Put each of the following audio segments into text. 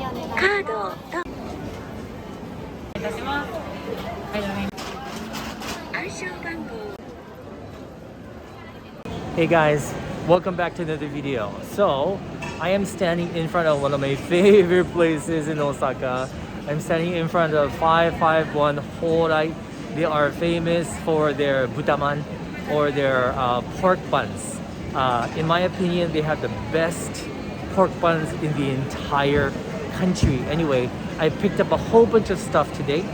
カードと暗証番号。 Hey guys, welcome back to another video. So, I am standing in front of one of my favorite places in Osaka. I'm standing in front of 551 Horai. They are famous for their butaman or their pork buns. In my opinion, they have the best pork buns in the entire country. Anyway, I picked up a whole bunch of stuff today,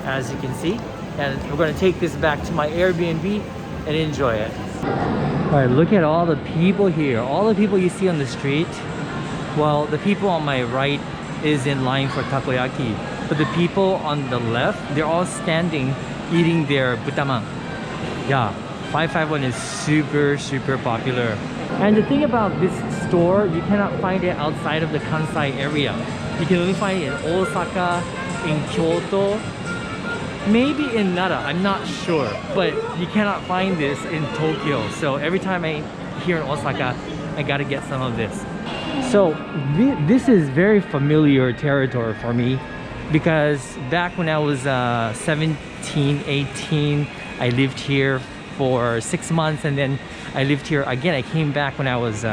as you can see, and we're going to take this back to my Airbnb and enjoy it. Alright, look at all the people here. All the people you see on the street. Well, the people on my right is in line for takoyaki, but the people on the left, they're all standing eating their butaman. Yeah, 551 is super popular. And the thing about this store, you cannot find it outside of the Kansai area. You can only find it in Osaka, in Kyoto, maybe in Nara, I'm not sure, but you cannot find this in Tokyo. So every time I'm here in Osaka, I gotta get some of this. So this is very familiar territory for me, because back when I was 17, 18, I lived here for 6 months, and then I lived here again. I came back when I was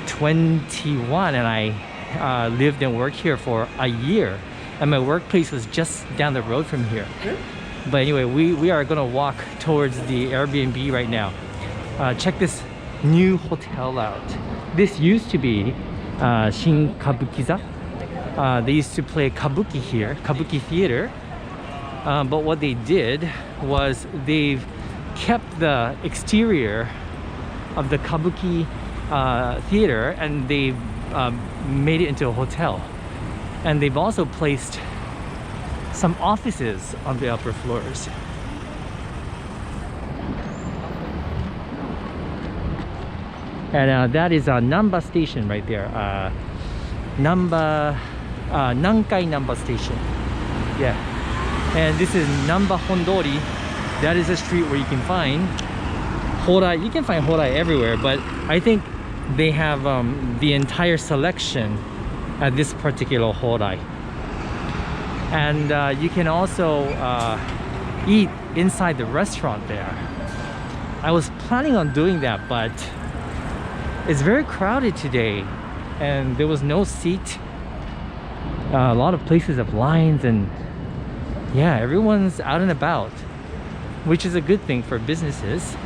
21, and I lived and worked here for a year. And my workplace was just down the road from here. But anyway, we are gonna walk towards the Airbnb right now. Check this new hotel out. This used to be Shin Kabukiza. They used to play kabuki here, kabuki theater. But what they did was they've kept the exterior of the kabuki theater, and they've made it into a hotel. And they've also placed some offices on the upper floors. And that is a Namba station right there. Nankai Namba station. Yeah. And this is Namba Hondori. That is a street where you can find horai. You can find horai everywhere, but I think they have the entire selection at this particular horai. And you can also eat inside the restaurant there. I was planning on doing that, but it's very crowded today and there was no seat. A lot of places have lines, and yeah, everyone's out and about, which is a good thing for businesses.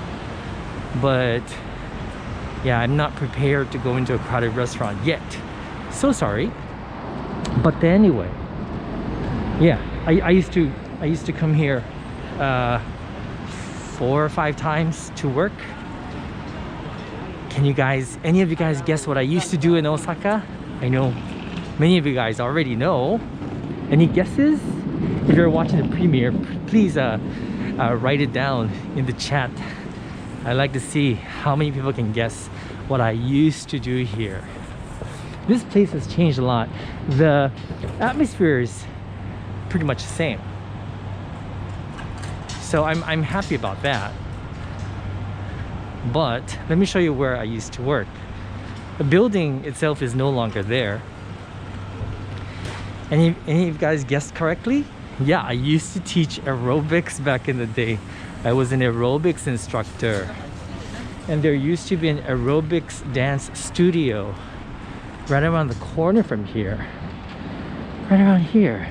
But yeah, I'm not prepared to go into a crowded restaurant yet. So sorry. But anyway, yeah, I used to come here 4 or 5 times to work. Can you guys, any of you guys, guess what I used to do in Osaka? I know many of you guys already know. Any guesses? If you're watching the premiere, please write it down in the chat. I'd like to see how many people can guess what I used to do here. This place has changed a lot. The atmosphere is pretty much the same. So I'm happy about that. But let me show you where I used to work. The building itself is no longer there. Any of you guys guessed correctly? Yeah, I used to teach aerobics back in the day. I was an aerobics instructor. And there used to be an aerobics dance studio right around the corner from here. Right around here.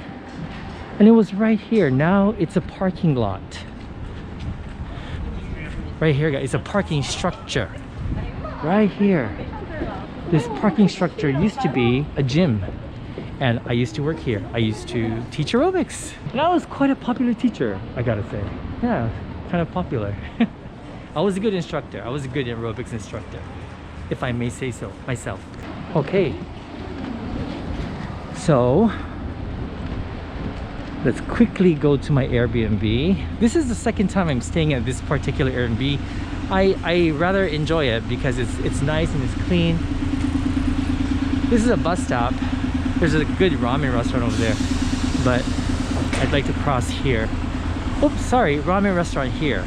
And it was right here. Now it's a parking lot. Right here, guys, it's a parking structure. Right here. This parking structure used to be a gym. And I used to work here. I used to teach aerobics. And I was quite a popular teacher, I gotta say. Yeah, kind of popular. I was a good instructor. I was a good aerobics instructor, if I may say so myself. Okay. So, let's quickly go to my Airbnb. This is the second time I'm staying at this particular Airbnb. I rather enjoy it because it's nice and it's clean. This is a bus stop. There's a good ramen restaurant over there, but I'd like to cross here. Oops, sorry, ramen restaurant here.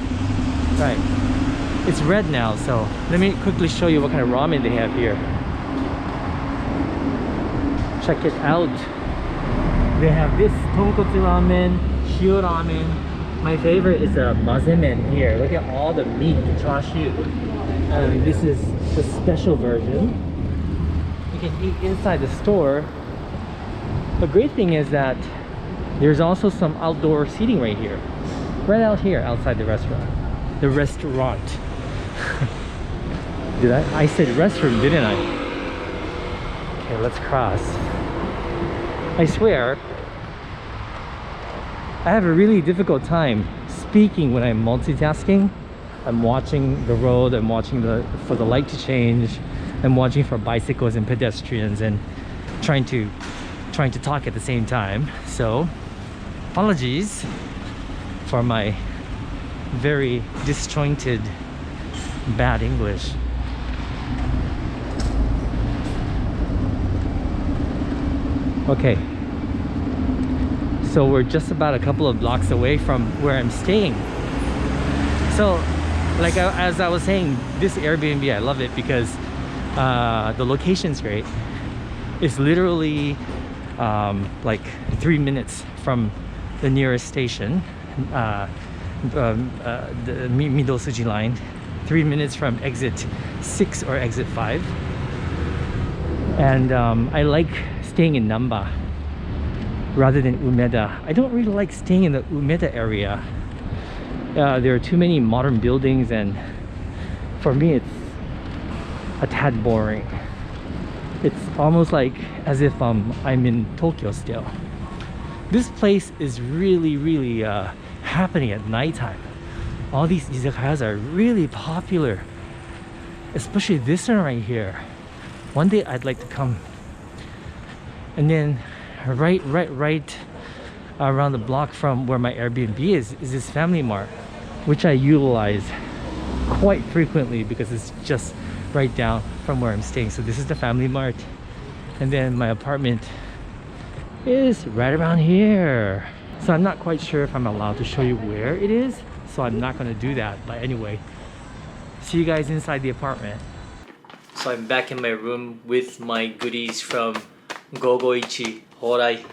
Right. It's red now, so let me quickly show you what kind of ramen they have here. check it out. They have this tonkotsu ramen, shio ramen. My favorite is the mazemen here. Look at all the meat, the chashu. This is the special version. You can eat inside the store. The great thing is that there's also some outdoor seating right here. Right out here outside the restaurant. The restaurant. I said restroom, didn't I? Okay, let's cross. I swear, I have a really difficult time speaking when I'm multitasking. I'm watching the road, I'm watching for the light to change, I'm watching for bicycles and pedestrians and trying to talk at the same time. So, apologies for my very disjointed bad English. Okay, so we're just about a couple of blocks away from where I'm staying. So like as I was saying, this Airbnb, I love it because the location's great. It's literally like 3 minutes from the nearest station, the Midosuji line, 3 minutes from exit 6 or exit 5. And I like staying in Namba rather than Umeda. I don't really like staying in the Umeda area. There are too many modern buildings, and for me it's a tad boring. It's almost like as if I'm in Tokyo still. This place is really happening at nighttime. All these izakayas are really popular, especially this one right here. One day I'd like to come. And then right around the block from where my Airbnb is this Family Mart, which I utilize quite frequently because it's just right down from where I'm staying. So this is the Family Mart, and then my apartment is right around here. So I'm not quite sure if I'm allowed to show you where it is, so I'm not going to do that. But anyway, see you guys inside the apartment. So I'm back in my room with my goodies from Gogoichi Horai.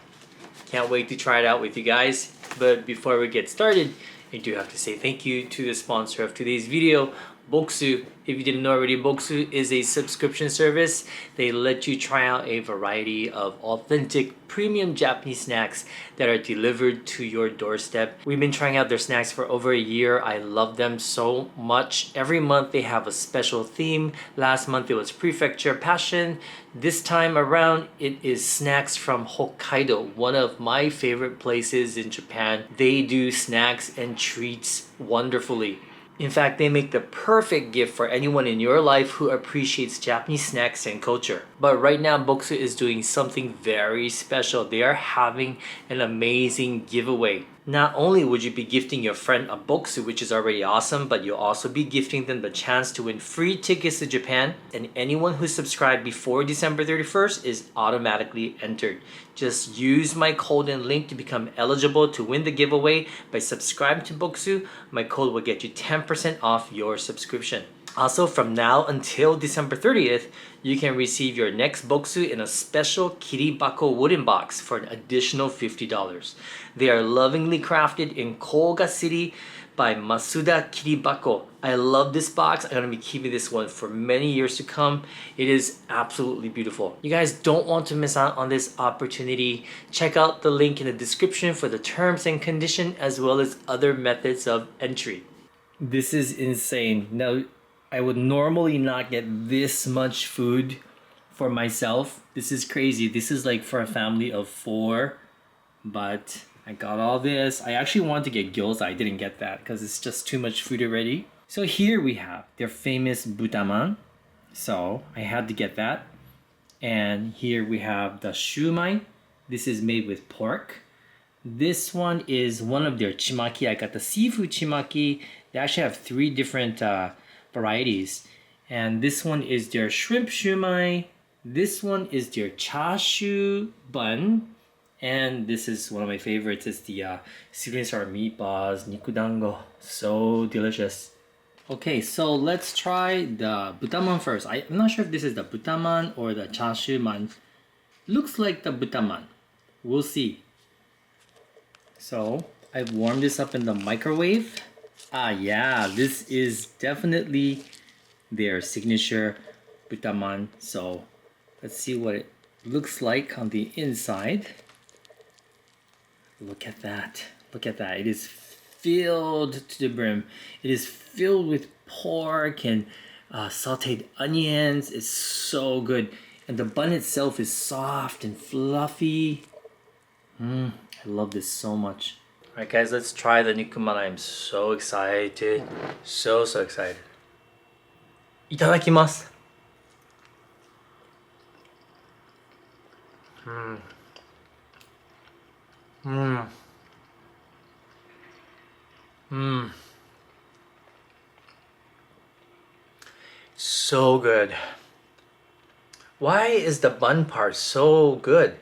Can't wait to try it out with you guys. But before we get started, I do have to say thank you to the sponsor of today's video, Boxu. If you didn't know already, Boxu is a subscription service. They let you try out a variety of authentic premium Japanese snacks that are delivered to your doorstep. We've been trying out their snacks for over a year. I love them so much. Every month they have a special theme. Last month it was Prefecture Passion. This time around it is snacks from Hokkaido, one of my favorite places in Japan. They do snacks and treats wonderfully. In fact, they make the perfect gift for anyone in your life who appreciates Japanese snacks and culture. But right now, Boxu is doing something very special. They are having an amazing giveaway. Not only would you be gifting your friend a Boxu, which is already awesome, but you'll also be gifting them the chance to win free tickets to Japan. And anyone who subscribed before December 31st is automatically entered. Just use my code and link to become eligible to win the giveaway by subscribing to Boxu. My code will get you 10% off your subscription. Also, from now until December 30th, you can receive your next Boxu in a special Kiribako wooden box for an additional $50. They are lovingly crafted in Koga City by Masuda Kiribako. I love this box. I'm going to be keeping this one for many years to come. It is absolutely beautiful. You guys don't want to miss out on this opportunity. Check out the link in the description for the terms and conditions as well as other methods of entry. This is insane. Now, I would normally not get this much food for myself. This is crazy. This is like for a family of 4, but I got all this. I actually wanted to get gyoza. I didn't get that because it's just too much food already. So here we have their famous butaman. So I had to get that. And here we have the shumai. This is made with pork. This one is one of their chimaki. I got the seafood chimaki. They actually have 3 different varieties. And this one is their shrimp shumai. This one is their chashu bun. And this is one of my favorites. It's the sweet and sour meatballs, nikudango. So delicious. Okay, so let's try the butaman first. I'm not sure if this is the butaman or the chashuman. Looks like the butaman. We'll see. So I've warmed this up in the microwave. Ah yeah, this is definitely their signature butaman. So let's see what it looks like on the inside. Look at that. Look at that. It is filled to the brim. It is filled with pork and sauteed onions. It's so good. And the bun itself is soft and fluffy. I love this so much. Alright guys, let's try the nikuman. I'm so excited. So excited. Itadakimasu. So good. Why is the bun part so good?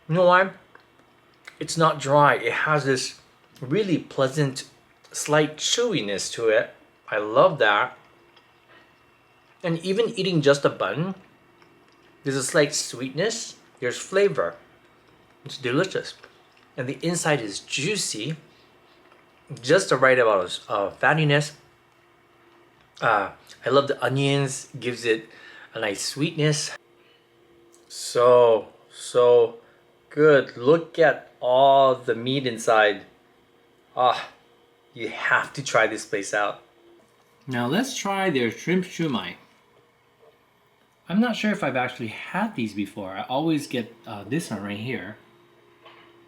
You know why? It's not dry. It has this really pleasant, slight chewiness to it. I love that. And even eating just a bun, there's a slight sweetness. There's flavor. It's delicious. And the inside is juicy. Just the right amount of fattiness. I love the onions. Gives it a nice sweetness. So good. Look at all the meat inside. You have to try this place out. Now let's try their shrimp shumai. I'm not sure if I've actually had these before. I always get this one right here.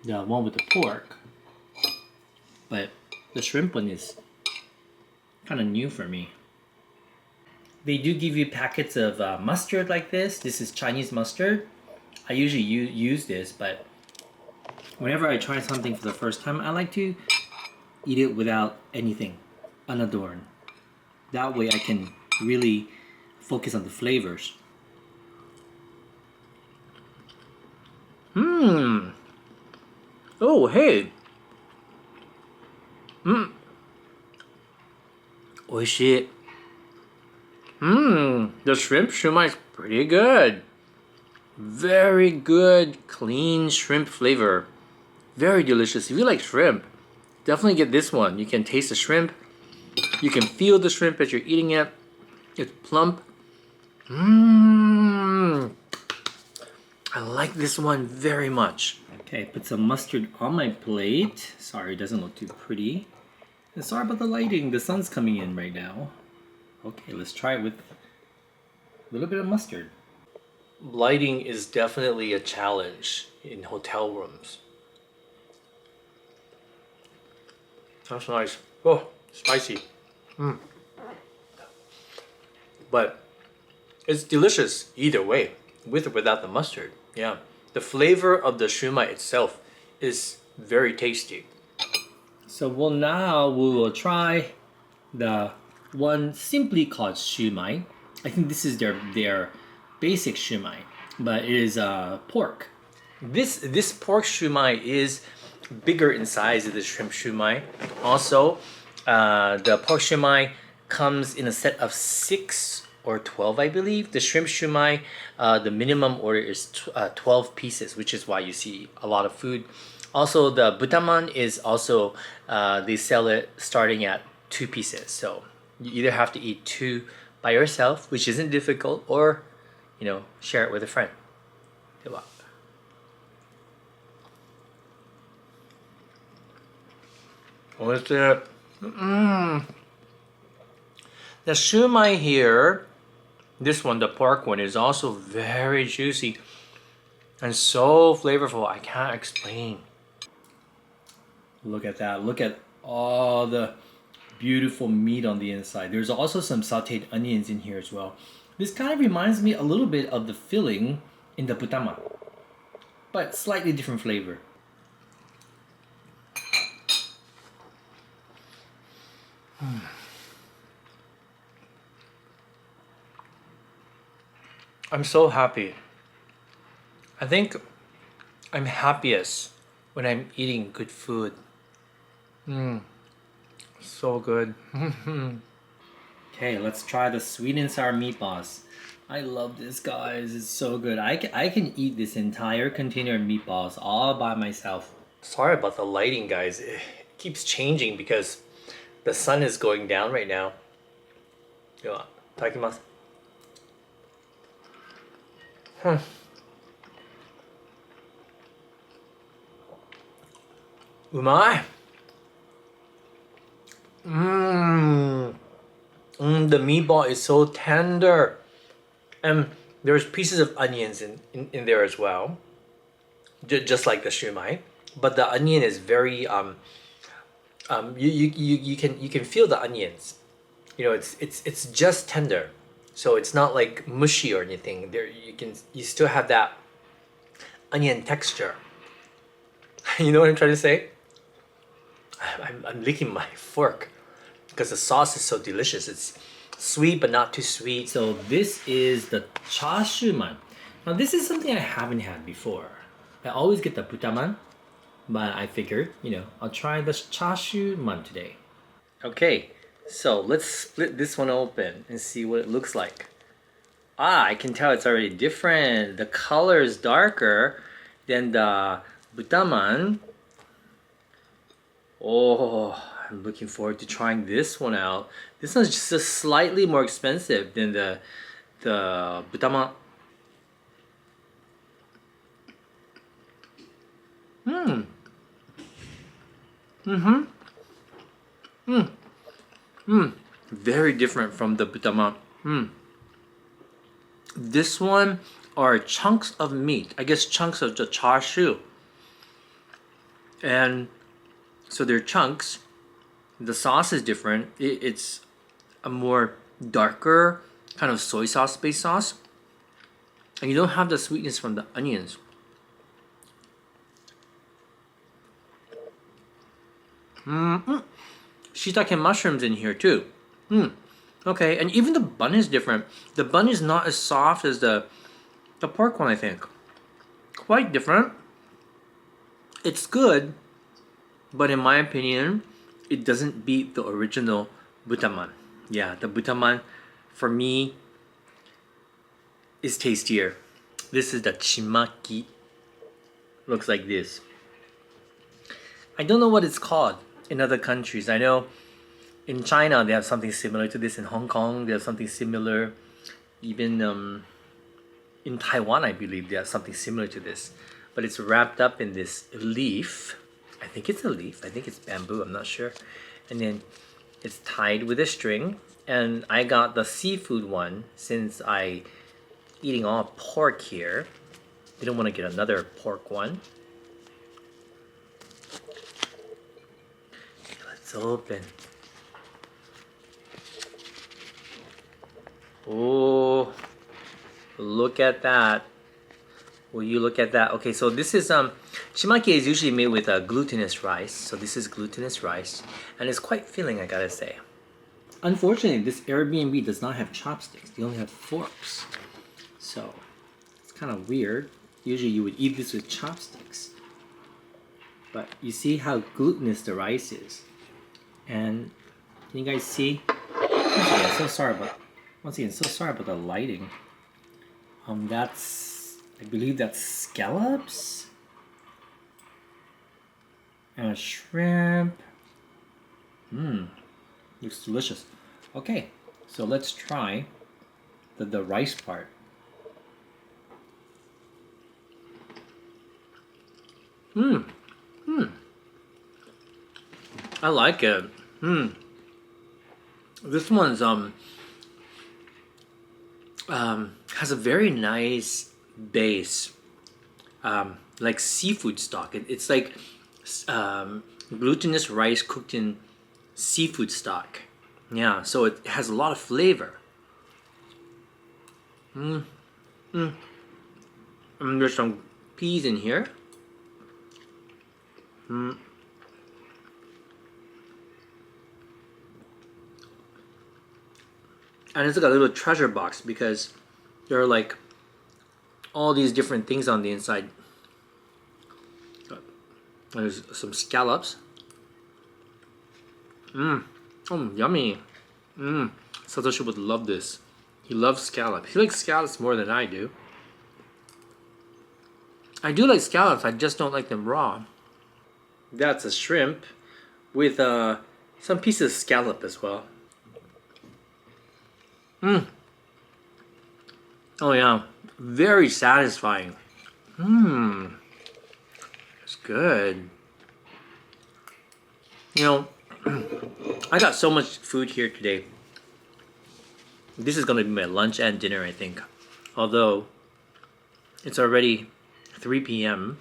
The one with the pork. But the shrimp one is kind of new for me. They do give you packets of mustard like this. This is Chinese mustard. I usually use this, but whenever I try something for the first time, I like to eat it without anything, unadorned. That way I can really focus on the flavors. Oh, hey. Oishii. The shrimp shumai is pretty good. Very good, clean shrimp flavor. Very delicious. If you like shrimp, definitely get this one. You can taste the shrimp. You can feel the shrimp as you're eating it. It's plump. I like this one very much. Okay, put some mustard on my plate. Sorry, it doesn't look too pretty. And sorry about the lighting. The sun's coming in right now. Okay, let's try it with a little bit of mustard. Lighting is definitely a challenge in hotel rooms. That's nice. Oh, spicy. But it's delicious either way, with or without the mustard. Yeah, the flavor of the shrimai itself is very tasty. So now we will try the one simply called shumai. I think this is their basic shumai, but it is pork. This pork shumai is bigger in size than the shrimp shumai. Also, the pork shumai comes in a set of 6 or 12, I believe. The shrimp shumai, the minimum order is 12 pieces, which is why you see a lot of food. Also, the butaman is also, they sell it starting at 2 pieces. So you either have to eat 2 by yourself, which isn't difficult, or, share it with a friend. What's it? The shumai here, this one, the pork one, is also very juicy and so flavorful. I can't explain. Look at that. Look at all the beautiful meat on the inside. There's also some sauteed onions in here as well. This kind of reminds me a little bit of the filling in the butaman, but slightly different flavor. I'm so happy. I think I'm happiest when I'm eating good food. So good. Okay, let's try the sweet and sour meatballs. I love this, guys. It's so good. I can eat this entire container of meatballs all by myself. Sorry about the lighting, guys. It keeps changing because the sun is going down right now. Yeah, itadakimasu. Umai. The meatball is so tender. And there's pieces of onions in there as well. Just like the shumai. But the onion is very you can feel the onions. You know, it's just tender. So it's not like mushy or anything. There you still have that onion texture. You know what I'm trying to say? I'm licking my fork because the sauce is so delicious. It's sweet but not too sweet. So this is the Chashuman. Now this is something I haven't had before. I always get the butaman, but I figured, you know, I'll try the Chashuman today. Okay, so let's split this one open and see what it looks like. Ah, I can tell it's already different. The color is darker than the butaman. Oh, I'm looking forward to trying this one out. This one's just slightly more expensive than the butaman. Very different from the butaman. This one are chunks of meat. I guess chunks of the chashu. And so they're chunks. The sauce is different. It's a more darker kind of soy sauce based sauce. And you don't have the sweetness from the onions. Shiitake mushrooms in here too. Okay, and even the bun is different. The bun is not as soft as the pork one, I think. Quite different. It's good, but in my opinion, it doesn't beat the original butaman. Yeah, the butaman, for me, is tastier. This is the chimaki. Looks like this. I don't know what it's called in other countries. I know in China they have something similar to this. In Hong Kong they have something similar. Even in Taiwan, I believe they have something similar to this. But it's wrapped up in this leaf. I think it's a leaf. I think it's bamboo. I'm not sure. And then it's tied with a string. And I got the seafood one since I eating all pork here. Didn't want to get another pork one. Okay, let's open. Oh, look at that. Will you look at that? Okay, so this is shimaki is usually made with a glutinous rice. So this is glutinous rice, and it's quite filling, I gotta say. Unfortunately, this Airbnb does not have chopsticks. They only have forks. So it's kind of weird. Usually you would eat this with chopsticks. But you see how glutinous the rice is. And can you guys see? Once again, so sorry about the lighting. I believe that's scallops and a shrimp. Looks delicious. Okay, so let's try the rice part. I like it. This one's has a very nice base, like seafood stock. It's like glutinous rice cooked in seafood stock. Yeah, so it has a lot of flavor. And there's some peas in here. And it's like a little treasure box because there are like all these different things on the inside. There's some scallops. Oh, yummy. Satoshi would love this. He loves scallops. He likes scallops more than I do. I do like scallops, I just don't like them raw. That's a shrimp with some pieces of scallop as well. Mmm. Oh yeah, very satisfying. Mmm. It's good. You know, I got so much food here today. This is gonna be my lunch and dinner, I think. Although, it's already 3 p.m.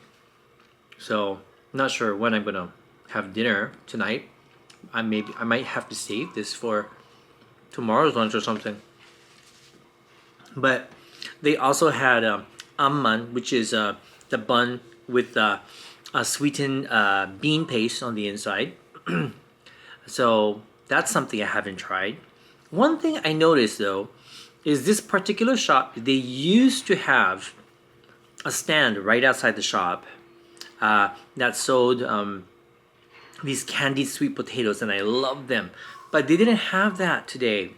So, I'm not sure when I'm gonna have dinner tonight. I might have to save this for tomorrow's lunch or something. But they also had amman, which is the bun with a sweetened bean paste on the inside. So that's something I haven't tried. One thing I noticed though is this particular shop, they used to have a stand right outside the shop that sold these candied sweet potatoes, and I love them. But they didn't have that today.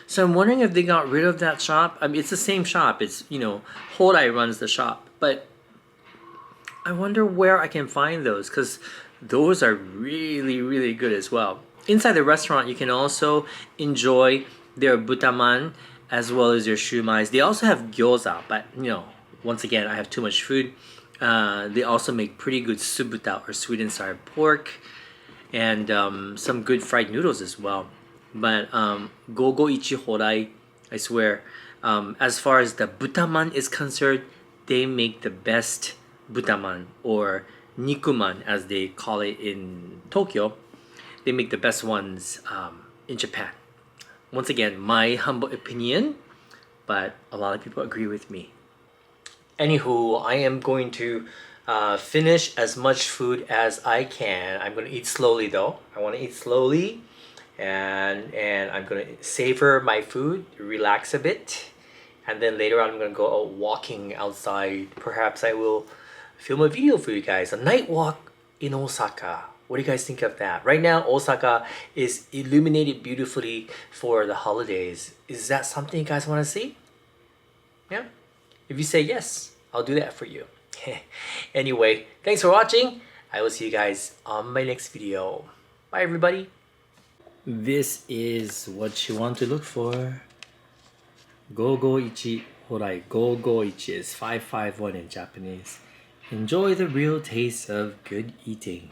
So I'm wondering if they got rid of that shop. I mean, it's the same shop. It's, you know, Horai runs the shop. But I wonder where I can find those, because those are really, really good as well. Inside the restaurant, you can also enjoy their butaman as well as their shumais. They also have gyoza, but, you know, once again, I have too much food. They also make pretty good subuta, or sweet and sour pork, and some good fried noodles as well. But Gogo Ichi Horai, I swear, as far as the butaman is concerned, they make the best butaman, or nikuman as they call it in Tokyo. They make the best ones in Japan. Once again, my humble opinion, but a lot of people agree with me. Anywho, I am going to finish as much food as I can. I'm going to eat slowly though. I want to eat slowly, and I'm going to savor my food, relax a bit, and then later on I'm going to go out walking outside. Perhaps I will film a video for you guys, a night walk in Osaka. What do you guys think of that? Right now, Osaka is illuminated beautifully for the holidays. Is that something you guys want to see? Yeah? If you say yes, I'll do that for you. Anyway, thanks for watching. I will see you guys on my next video. Bye, everybody. This is what you want to look for. Gogo Ichi Horai. Gogo Ichi is 551 in Japanese. Enjoy the real taste of good eating.